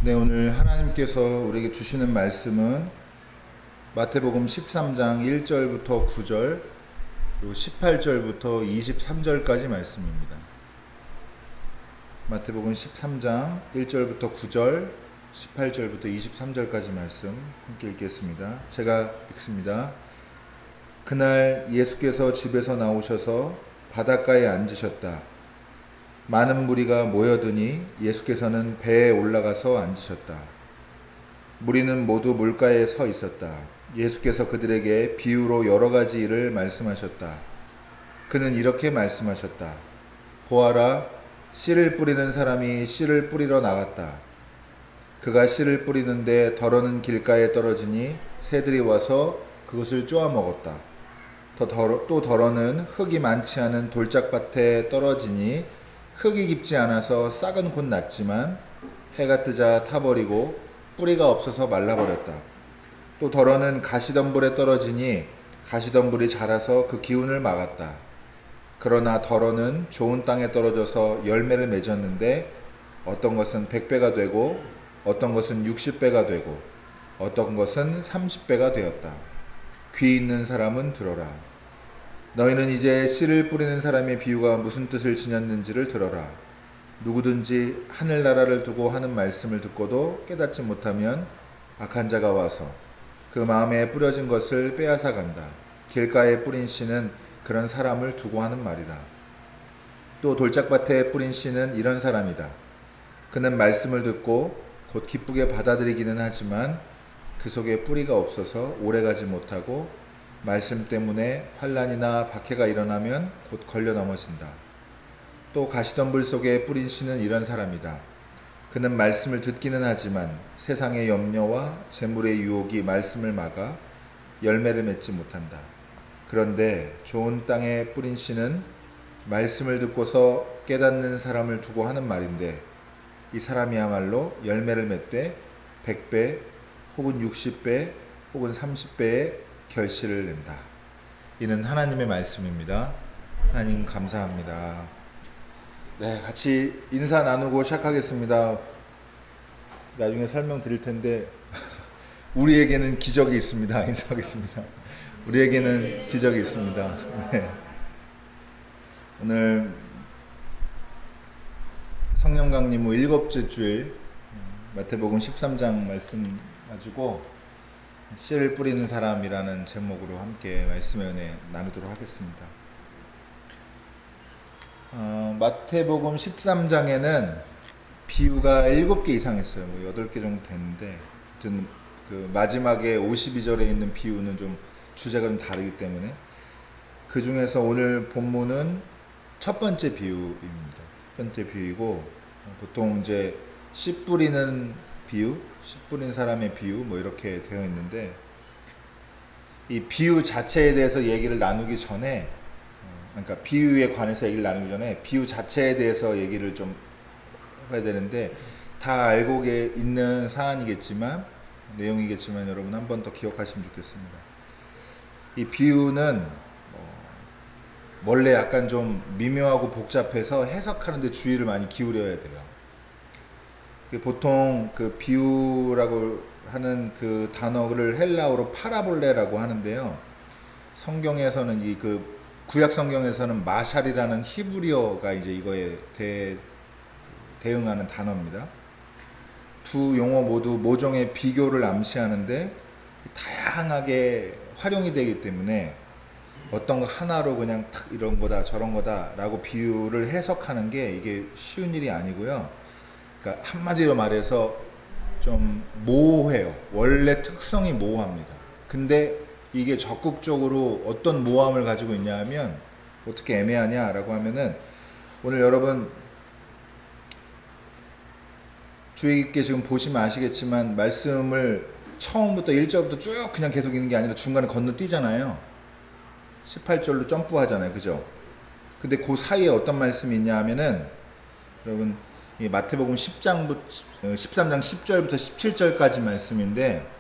네, 오늘 하나님께서 우리에게 주시는 말씀은 마태복음 13장 1절부터 9절, 그리고 18절부터 23절까지 말씀입니다. 마태복음 13장 1절부터 9절, 18절부터 23절까지 말씀 함께 읽겠습니다. 제가 읽습니다. 그날 예수께서 집에서 나오셔서 바닷가에 앉으셨다. 많은 무리가 모여드니 예수께서는 배에 올라가서 앉으셨다. 무리는 모두 물가에 서 있었다. 예수께서 그들에게 비유로 여러 가지 일을 말씀하셨다. 그는 이렇게 말씀하셨다. 보아라, 씨를 뿌리는 사람이 씨를 뿌리러 나갔다. 그가 씨를 뿌리는데 덜어는 길가에 떨어지니 새들이 와서 그것을 쪼아 먹었다. 또 덜어는 흙이 많지 않은 돌짝밭에 떨어지니 흙이 깊지 않아서 싹은 곧 났지만 해가 뜨자 타버리고 뿌리가 없어서 말라버렸다. 또 덜어는 가시덤불에 떨어지니 가시덤불이 자라서 그 기운을 막았다. 그러나 덜어는 좋은 땅에 떨어져서 열매를 맺었는데 어떤 것은 100배가 되고 어떤 것은 60배가 되고 어떤 것은 30배가 되었다. 귀 있는 사람은 들어라. 너희는 이제 씨를 뿌리는 사람의 비유가 무슨 뜻을 지녔는지를 들어라. 누구든지 하늘나라를 두고 하는 말씀을 듣고도 깨닫지 못하면 악한 자가 와서 그 마음에 뿌려진 것을 빼앗아 간다. 길가에 뿌린 씨는 그런 사람을 두고 하는 말이다. 또 돌짝밭에 뿌린 씨는 이런 사람이다. 그는 말씀을 듣고 곧 기쁘게 받아들이기는 하지만 그 속에 뿌리가 없어서 오래가지 못하고 말씀 때문에 환난이나 박해가 일어나면 곧 걸려 넘어진다. 또 가시덤불 속에 뿌린 씨는 이런 사람이다. 그는 말씀을 듣기는 하지만 세상의 염려와 재물의 유혹이 말씀을 막아 열매를 맺지 못한다. 그런데 좋은 땅에 뿌린 씨는 말씀을 듣고서 깨닫는 사람을 두고 하는 말인데 이 사람이야말로 열매를 맺되 100배 혹은 60배 혹은 30배의 결실을 낸다. 이는 하나님의 말씀입니다. 하나님 감사합니다. 네, 같이 인사 나누고 시작하겠습니다. 나중에 설명드릴 텐데 우리에게는 기적이 있습니다. 인사하겠습니다. 우리에게는 기적이 있습니다. 네. 오늘 성령 강림 후 7째 주일 마태복음 13장 말씀 가지고 씨를 뿌리는 사람이라는 제목으로 함께 말씀의 은혜 나누도록 하겠습니다. 마태복음 13장에는 비유가 7개 이상 있어요. 8개 정도 되는데 그 마지막에 52절에 있는 비유는 좀 주제가 좀 다르기 때문에 그 중에서 오늘 본문은 첫 번째 비유입니다. 첫 번째 비유이고 보통 이제 씨 뿌리는 비유, 씨 뿌린 사람의 비유 뭐 이렇게 되어 있는데 이 비유 자체에 대해서 얘기를 나누기 전에 그러니까 비유에 관해서 얘기를 나누기 전에 비유 자체에 대해서 얘기를 좀 해봐야 되는데 다 알고 있는 사안이겠지만 내용이겠지만 여러분 한 번 더 기억하시면 좋겠습니다. 이 비유는 원래 약간 좀 미묘하고 복잡해서 해석하는 데 주의를 많이 기울여야 돼요. 보통 그 비유라고 하는 그 단어를 헬라어로 파라볼레라고 하는데요. 성경에서는 이 그 구약 성경에서는 마샬이라는 히브리어가 이제 이거에 대응하는 단어입니다. 두 용어 모두 모종의 비교를 암시하는데 다양하게 활용이 되기 때문에 어떤 거 하나로 그냥 탁 이런 거다 저런 거다라고 비유를 해석하는 게 이게 쉬운 일이 아니고요. 그러니까 한마디로 말해서 좀 모호해요. 원래 특성이 모호합니다. 근데 이게 적극적으로 어떤 모호함을 가지고 있냐 하면 어떻게 애매하냐라고 하면은 오늘 여러분 주의 깊게 지금 보시면 아시겠지만 말씀을 처음부터 1절부터 쭉 그냥 계속 있는 게 아니라 중간에 건너뛰잖아요. 18절로 점프하잖아요. 그죠? 근데 그 사이에 어떤 말씀이 있냐 하면은 여러분 이 마태복음 13장 10절부터 17절까지 말씀인데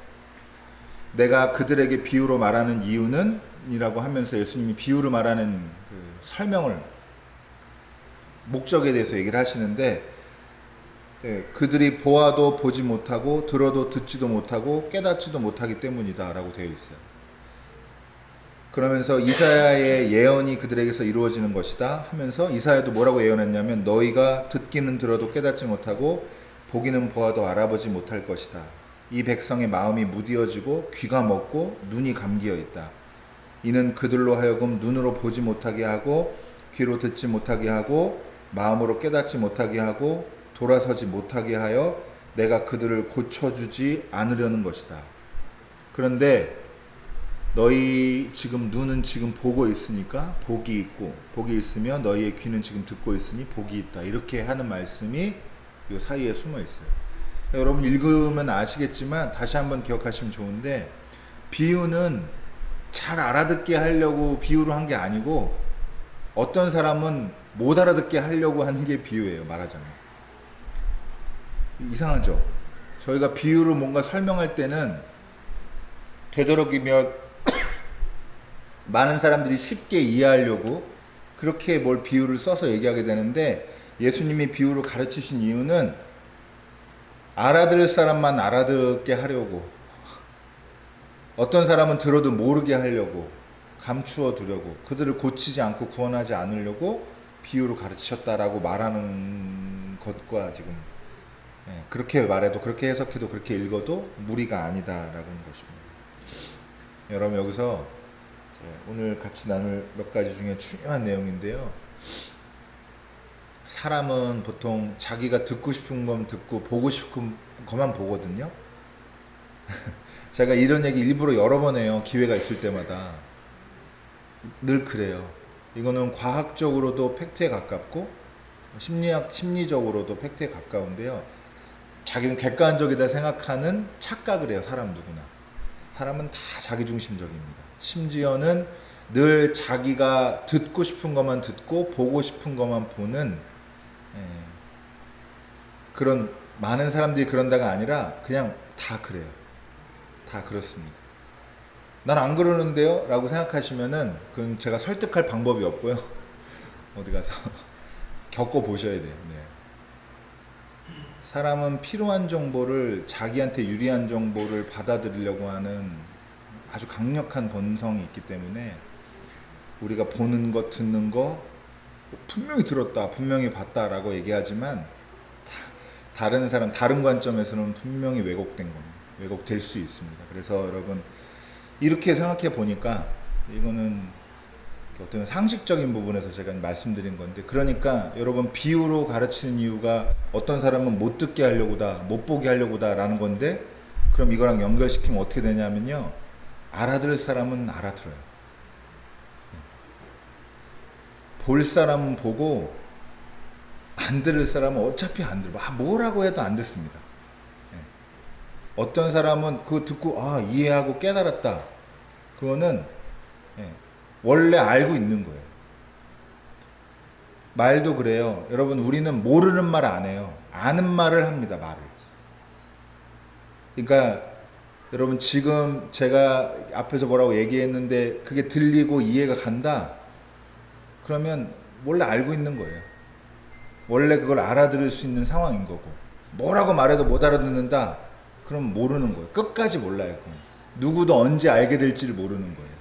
내가 그들에게 비유로 말하는 이유는 이라고 하면서 예수님이 비유로 말하는 그 설명을 목적에 대해서 얘기를 하시는데 그들이 보아도 보지 못하고 들어도 듣지도 못하고 깨닫지도 못하기 때문이다 라고 되어 있어요. 그러면서 이사야의 예언이 그들에게서 이루어지는 것이다 하면서 이사야도 뭐라고 예언했냐면 너희가 듣기는 들어도 깨닫지 못하고 보기는 보아도 알아보지 못할 것이다. 이 백성의 마음이 무디어지고 귀가 먹고 눈이 감기어 있다. 이는 그들로 하여금 눈으로 보지 못하게 하고 귀로 듣지 못하게 하고 마음으로 깨닫지 못하게 하고 돌아서지 못하게 하여 내가 그들을 고쳐주지 않으려는 것이다. 그런데 너희 지금 눈은 지금 보고 있으니까 복이 있고 복이 있으며 너희의 귀는 지금 듣고 있으니 복이 있다. 이렇게 하는 말씀이 이 사이에 숨어 있어요. 여러분 읽으면 아시겠지만 다시 한번 기억하시면 좋은데 비유는 잘 알아듣게 하려고 비유를 한 게 아니고 어떤 사람은 못 알아듣게 하려고 하는 게 비유예요. 말하자면 이상하죠. 저희가 비유로 뭔가 설명할 때는 되도록이면 많은 사람들이 쉽게 이해하려고 그렇게 뭘 비유를 써서 얘기하게 되는데 예수님이 비유로 가르치신 이유는 알아들을 사람만 알아듣게 하려고 어떤 사람은 들어도 모르게 하려고 감추어 두려고 그들을 고치지 않고 구원하지 않으려고 비유로 가르치셨다라고 말하는 것과 지금 그렇게 말해도 그렇게 해석해도 그렇게 읽어도 무리가 아니다라는 것입니다. 여러분 여기서 오늘 같이 나눌 몇 가지 중에 중요한 내용인데요. 사람은 보통 자기가 듣고 싶은 건 듣고 보고 싶은 것만 보거든요. 제가 이런 얘기 일부러 여러 번 해요. 기회가 있을 때마다. 늘 그래요. 이거는 과학적으로도 팩트에 가깝고 심리적으로도 팩트에 가까운데요. 자기는 객관적이다 생각하는 착각을 해요. 사람 누구나. 사람은 다 자기중심적입니다. 심지어는 늘 자기가 듣고 싶은 것만 듣고 보고 싶은 것만 보는 그런 많은 사람들이 그런다가 아니라 그냥 다 그래요. 다 그렇습니다. 난 안 그러는데요? 라고 생각하시면은 그건 제가 설득할 방법이 없고요. 어디 가서 겪어보셔야 돼요. 네. 사람은 필요한 정보를 자기한테 유리한 정보를 받아들이려고 하는 아주 강력한 본성이 있기 때문에 우리가 보는 거 듣는 거 분명히 들었다 분명히 봤다라고 얘기하지만 다른 사람 다른 관점에서는 분명히 왜곡된 겁니다. 왜곡될 수 있습니다. 그래서 여러분 이렇게 생각해 보니까 이거는 어떤 상식적인 부분에서 제가 말씀드린 건데 그러니까 여러분 비유로 가르치는 이유가 어떤 사람은 못 듣게 하려고다 못 보게 하려고다 라는 건데 그럼 이거랑 연결시키면 어떻게 되냐면요 알아들을 사람은 알아들어요. 볼 사람은 보고 안 들을 사람은 어차피 안 들어. 뭐라고 해도 안 듣습니다. 어떤 사람은 그거 듣고 이해하고 깨달았다. 그거는 원래 알고 있는 거예요. 말도 그래요. 여러분 우리는 모르는 말 안 해요. 아는 말을 합니다. 말을. 그러니까 여러분 지금 제가 앞에서 뭐라고 얘기했는데 그게 들리고 이해가 간다. 그러면 원래 알고 있는 거예요. 원래 그걸 알아들을 수 있는 상황인 거고 뭐라고 말해도 못 알아듣는다. 그럼 모르는 거예요. 끝까지 몰라요. 그건. 누구도 언제 알게 될지를 모르는 거예요.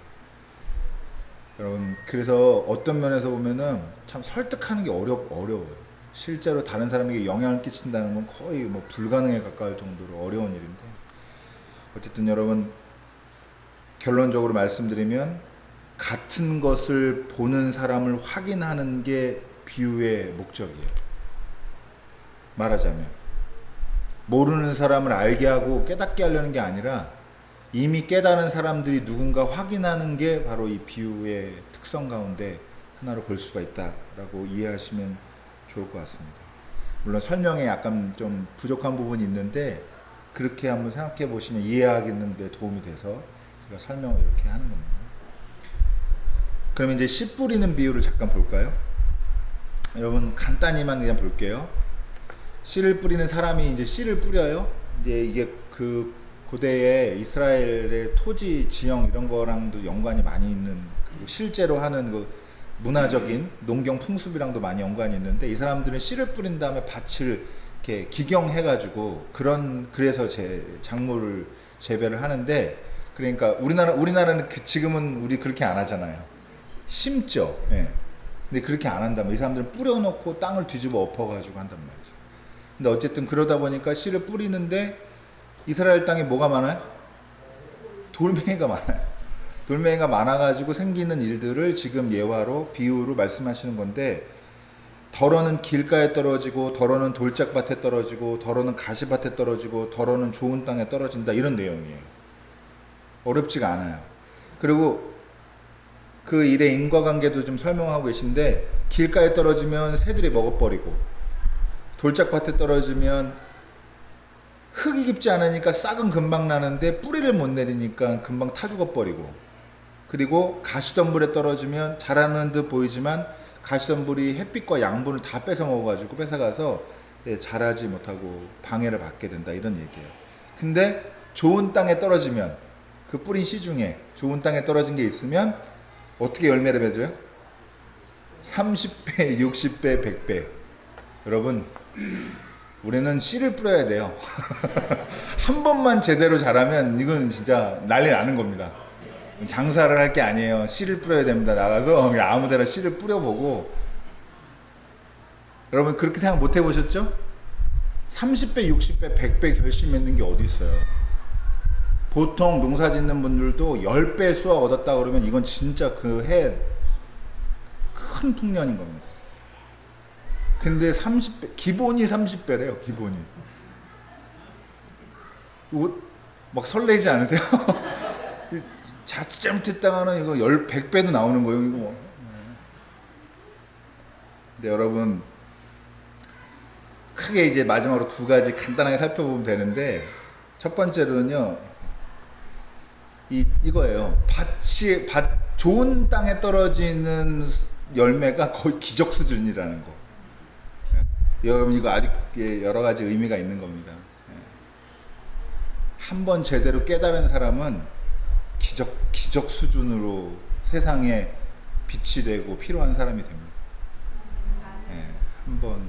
여러분 그래서 어떤 면에서 보면은 참 설득하는 게 어려워요. 실제로 다른 사람에게 영향을 끼친다는 건 거의 뭐 불가능에 가까울 정도로 어려운 일인데 어쨌든 여러분 결론적으로 말씀드리면 같은 것을 보는 사람을 확인하는 게 비유의 목적이에요. 말하자면 모르는 사람을 알게 하고 깨닫게 하려는 게 아니라 이미 깨달은 사람들이 누군가 확인하는 게 바로 이 비유의 특성 가운데 하나로 볼 수가 있다라고 이해하시면 좋을 것 같습니다. 물론 설명에 약간 좀 부족한 부분이 있는데 그렇게 한번 생각해 보시면 이해하겠는 데 도움이 돼서 제가 설명을 이렇게 하는 겁니다. 그러면 이제 씨 뿌리는 비유를 잠깐 볼까요? 여러분 간단히만 그냥 볼게요. 씨를 뿌리는 사람이 이제 씨를 뿌려요. 이제 이게 그 고대에 이스라엘의 토지 지형 이런 거랑도 연관이 많이 있는 실제로 하는 그 문화적인 농경 풍습이랑도 많이 연관이 있는데 이 사람들은 씨를 뿌린 다음에 밭을 이렇게 기경해가지고 그래서 제 작물을 재배를 하는데, 그러니까 우리나라는 지금은 우리 그렇게 안 하잖아요. 심죠. 예. 근데 그렇게 안 한단 말이에요. 이 사람들은 뿌려놓고 땅을 뒤집어 엎어가지고 한단 말이죠. 근데 어쨌든 그러다 보니까 씨를 뿌리는데 이스라엘 땅에 뭐가 많아요? 돌멩이가 많아요. 돌멩이가 많아가지고 생기는 일들을 지금 예화로 비유로 말씀하시는 건데, 덜어는 길가에 떨어지고, 덜어는 돌짝밭에 떨어지고, 덜어는 가시밭에 떨어지고, 덜어는 좋은 땅에 떨어진다, 이런 내용이에요. 어렵지가 않아요. 그리고 그 일의 인과관계도 좀 설명하고 계신데, 길가에 떨어지면 새들이 먹어버리고, 돌짝밭에 떨어지면 흙이 깊지 않으니까 싹은 금방 나는데 뿌리를 못 내리니까 금방 타 죽어버리고, 그리고 가시덤불에 떨어지면 자라는 듯 보이지만 가시덤불이 햇빛과 양분을 다 뺏어 먹어가지고 뺏어가서 자라지 못하고 방해를 받게 된다, 이런 얘기예요. 근데 좋은 땅에 떨어지면, 그 뿌린 씨 중에 좋은 땅에 떨어진 게 있으면 어떻게 열매를 맺어요? 30배, 60배, 100배. 여러분, 우리는 씨를 뿌려야 돼요. 한 번만 제대로 자라면 이건 진짜 난리 나는 겁니다. 장사를 할 게 아니에요. 씨를 뿌려야 됩니다. 나가서 아무 데나 씨를 뿌려보고. 여러분, 그렇게 생각 못 해보셨죠? 30배, 60배, 100배 결실 맺는 게 어디 있어요? 보통 농사 짓는 분들도 10배 수확 얻었다 그러면 이건 진짜 그 해 큰 풍년인 겁니다. 근데 30배, 기본이 30배래요, 기본이. 이거 막 설레지 않으세요? 자칫 잘못했다가는 이거 100배도 나오는 거예요, 이거. 근데 여러분, 크게 이제 마지막으로 두 가지 간단하게 살펴보면 되는데, 첫 번째로는요, 이거예요. 좋은 땅에 떨어지는 열매가 거의 기적 수준이라는 거. 여러분, 이거 아주 여러 가지 의미가 있는 겁니다. 한번 제대로 깨달은 사람은 기적 수준으로 세상에 빛이 되고 필요한 사람이 됩니다. 한번,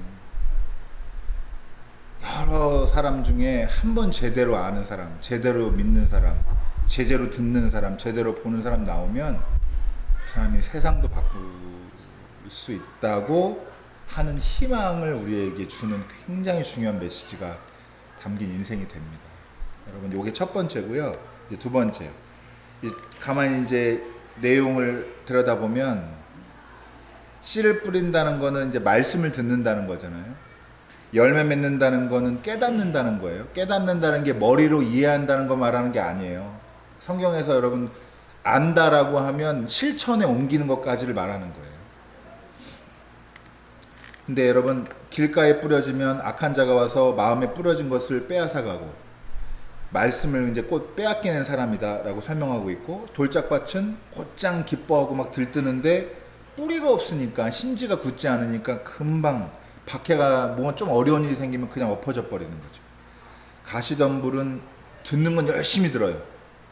여러 사람 중에 한 번 제대로 아는 사람, 제대로 믿는 사람, 제대로 듣는 사람, 제대로 보는 사람 나오면 그 사람이 세상도 바꿀 수 있다고 하는 희망을 우리에게 주는 굉장히 중요한 메시지가 담긴 인생이 됩니다. 여러분, 요게 첫 번째고요. 이제 두 번째, 가만히 이제 내용을 들여다보면 씨를 뿌린다는 거는 이제 말씀을 듣는다는 거잖아요. 열매 맺는다는 거는 깨닫는다는 거예요. 깨닫는다는 게 머리로 이해한다는 거 말하는 게 아니에요. 성경에서 여러분, 안다라고 하면 실천에 옮기는 것까지를 말하는 거예요. 근데 여러분, 길가에 뿌려지면 악한 자가 와서 마음에 뿌려진 것을 빼앗아가고, 말씀을 이제 곧 빼앗기는 사람이다 라고 설명하고 있고, 돌짝밭은 곧장 기뻐하고 막 들뜨는데 뿌리가 없으니까, 심지가 굳지 않으니까 금방 박해가 뭔가 좀 어려운 일이 생기면 그냥 엎어져 버리는 거죠. 가시덤불은 듣는 건 열심히 들어요.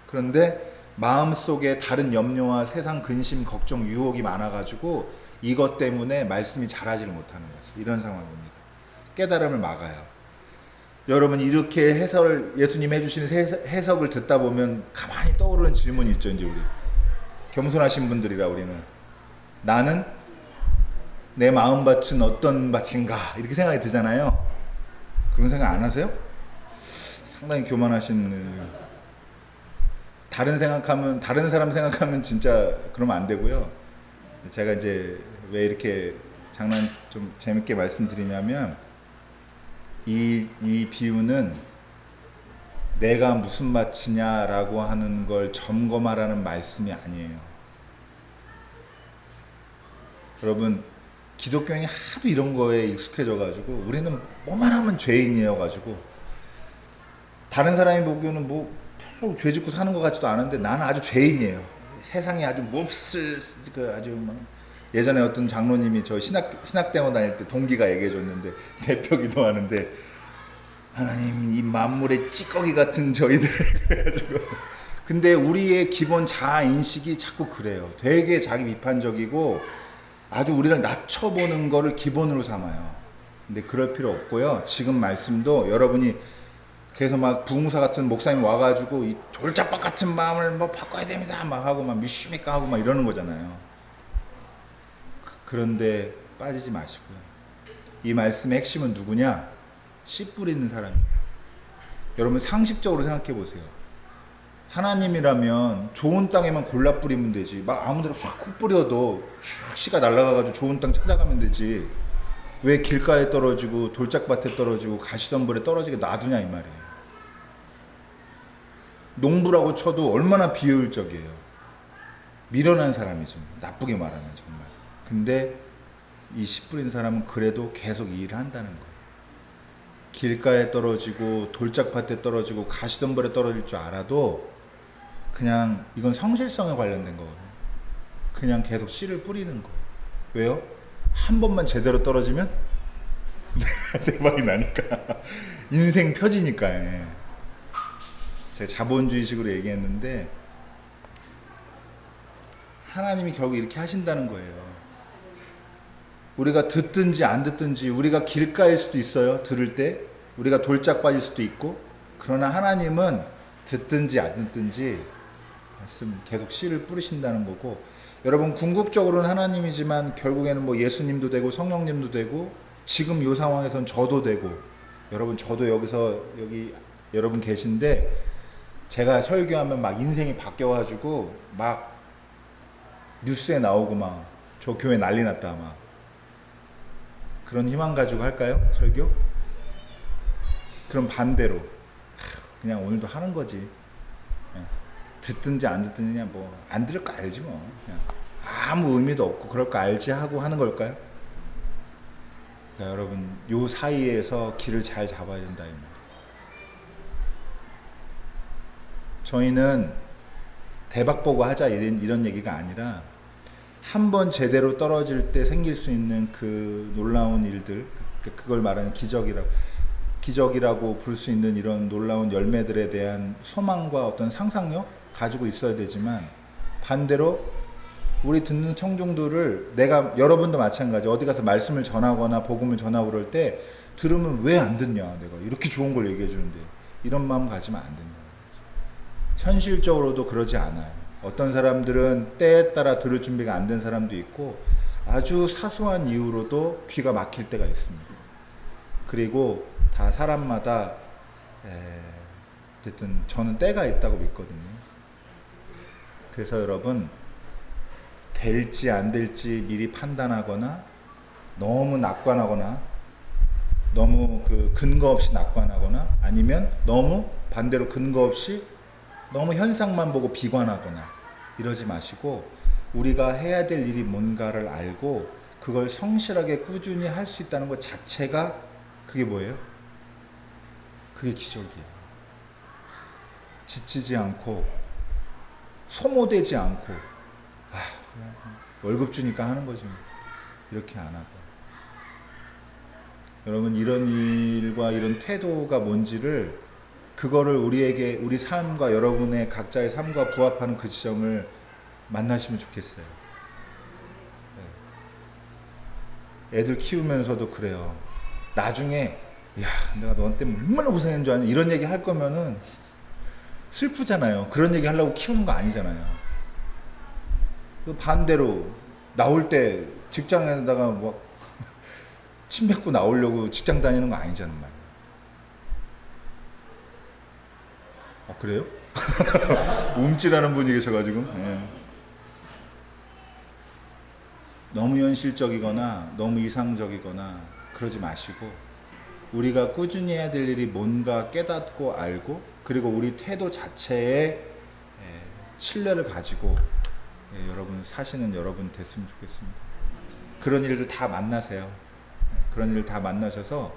그런데 마음속에 다른 염려와 세상 근심, 걱정, 유혹이 많아가지고 이것 때문에 말씀이 자라지를 못하는 거죠. 이런 상황입니다. 깨달음을 막아요. 여러분, 이렇게 예수님 해주시는 해석을 듣다 보면 가만히 떠오르는 질문이 있죠. 이제 우리 겸손하신 분들이라, 우리는 나는 내 마음밭은 어떤 밭인가, 이렇게 생각이 드잖아요. 그런 생각 안 하세요? 상당히 교만하신, 다른 사람 생각하면 진짜 그러면 안 되고요. 제가 이제 왜 이렇게 장난 좀 재밌게 말씀드리냐면, 이 비유는 내가 무슨 밭이냐라고 하는 걸 점검하라는 말씀이 아니에요. 여러분, 기독교인이 하도 이런 거에 익숙해져가지고 우리는 뭐만 하면 죄인이어가지고, 다른 사람이 보기에는 뭐 별로 죄 짓고 사는 것 같지도 않은데 나는 아주 죄인이에요. 세상에 아주 몹쓸, 아주 막. 예전에 어떤 장로님이 저 신학대원 다닐 때 동기가 얘기해줬는데, 대표 기도하는데, 하나님, 이 만물의 찌꺼기 같은 저희들을 그래가지고. 근데 우리의 기본 자아 인식이 자꾸 그래요. 되게 자기 비판적이고 아주 우리를 낮춰보는 거를 기본으로 삼아요. 근데 그럴 필요 없고요. 지금 말씀도 여러분이 그래서 막 부흥사 같은 목사님 와가지고 이 돌짝박 같은 마음을 뭐 바꿔야 됩니다 막 하고 막 미십니까 하고 막 이러는 거잖아요. 그런데 빠지지 마시고요. 이 말씀의 핵심은 누구냐? 씨 뿌리는 사람이에요. 여러분 상식적으로 생각해 보세요. 하나님이라면 좋은 땅에만 골라 뿌리면 되지. 막 아무데나 확 뿌려도 씨가 날아가가지고 좋은 땅 찾아가면 되지. 왜 길가에 떨어지고 돌짝밭에 떨어지고 가시덤불에 떨어지게 놔두냐 이 말이에요. 농부라고 쳐도 얼마나 비효율적이에요. 미련한 사람이죠. 나쁘게 말하면 정말. 근데 이 씨 뿌린 사람은 그래도 계속 이 일을 한다는 거예요. 길가에 떨어지고 돌짝밭에 떨어지고 가시덤불에 떨어질 줄 알아도 그냥 이건 성실성에 관련된 거거든요. 그냥 계속 씨를 뿌리는 거예요. 왜요? 한 번만 제대로 떨어지면 대박이 나니까. 인생 펴지니까. 제가 자본주의식으로 얘기했는데 하나님이 결국 이렇게 하신다는 거예요. 우리가 듣든지 안 듣든지 우리가 길가일 수도 있어요. 들을 때 우리가 돌짝밭일 수도 있고, 그러나 하나님은 듣든지 안 듣든지 말씀 계속 씨를 뿌리신다는 거고, 여러분 궁극적으로는 하나님이지만 결국에는 뭐 예수님도 되고 성령님도 되고 지금 이 상황에선 저도 되고, 여러분 저도 여기 여러분 계신데 제가 설교하면 막 인생이 바뀌어가지고 막 뉴스에 나오고 막 저 교회 난리 났다 막 그런 희망 가지고 할까요? 설교? 그럼 반대로 그냥 오늘도 하는 거지. 듣든지 안 듣든지 그냥 뭐 안 들을 거 알지 뭐. 그냥 아무 의미도 없고 그럴 거 알지 하고 하는 걸까요? 그러니까 여러분 요 사이에서 길을 잘 잡아야 된다 이 말. 저희는 대박 보고 하자 이런 얘기가 아니라 한번 제대로 떨어질 때 생길 수 있는 그 놀라운 일들, 그걸 말하는 기적이라고 부를 수 있는 이런 놀라운 열매들에 대한 소망과 어떤 상상력 가지고 있어야 되지만, 반대로 우리 듣는 청중들을 내가 여러분도 마찬가지 어디 가서 말씀을 전하거나 복음을 전하고 그럴 때 들으면 왜 안 듣냐, 내가 이렇게 좋은 걸 얘기해 주는데, 이런 마음 가지면 안 된다. 현실적으로도 그러지 않아요. 어떤 사람들은 때에 따라 들을 준비가 안 된 사람도 있고 아주 사소한 이유로도 귀가 막힐 때가 있습니다. 그리고 다 사람마다 어쨌든 저는 때가 있다고 믿거든요. 그래서 여러분 될지 안 될지 미리 판단하거나 너무 낙관하거나 너무 그 근거 없이 낙관하거나 아니면 너무 반대로 근거 없이 너무 현상만 보고 비관하거나 이러지 마시고, 우리가 해야 될 일이 뭔가를 알고 그걸 성실하게 꾸준히 할 수 있다는 것 자체가 그게 뭐예요? 그게 기적이에요. 지치지 않고 소모되지 않고 월급 주니까 하는 거지 이렇게 안 하고. 여러분 이런 일과 이런 태도가 뭔지를, 그거를 우리 삶과 여러분의 각자의 삶과 부합하는 그 지점을 만나시면 좋겠어요. 애들 키우면서도 그래요. 나중에 야 내가 너한테 때문에 얼마나 고생했는 줄 아냐 이런 얘기 할 거면은 슬프잖아요. 그런 얘기 하려고 키우는 거 아니잖아요. 반대로 나올 때 직장에다가 뭐 침 뱉고 나오려고 직장 다니는 거 아니잖아요. 그래요? 움찔하는 분이 계셔가지고. 네. 너무 현실적이거나 너무 이상적이거나 그러지 마시고, 우리가 꾸준히 해야 될 일이 뭔가 깨닫고 알고, 그리고 우리 태도 자체에 신뢰를 가지고 여러분 사시는 여러분 됐으면 좋겠습니다. 그런 일들 다 만나세요. 그런 일을 다 만나셔서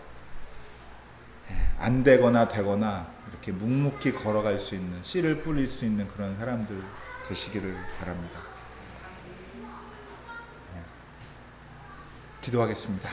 안 되거나 되거나 이렇게 묵묵히 걸어갈 수 있는, 씨를 뿌릴 수 있는 그런 사람들 되시기를 바랍니다. 기도하겠습니다.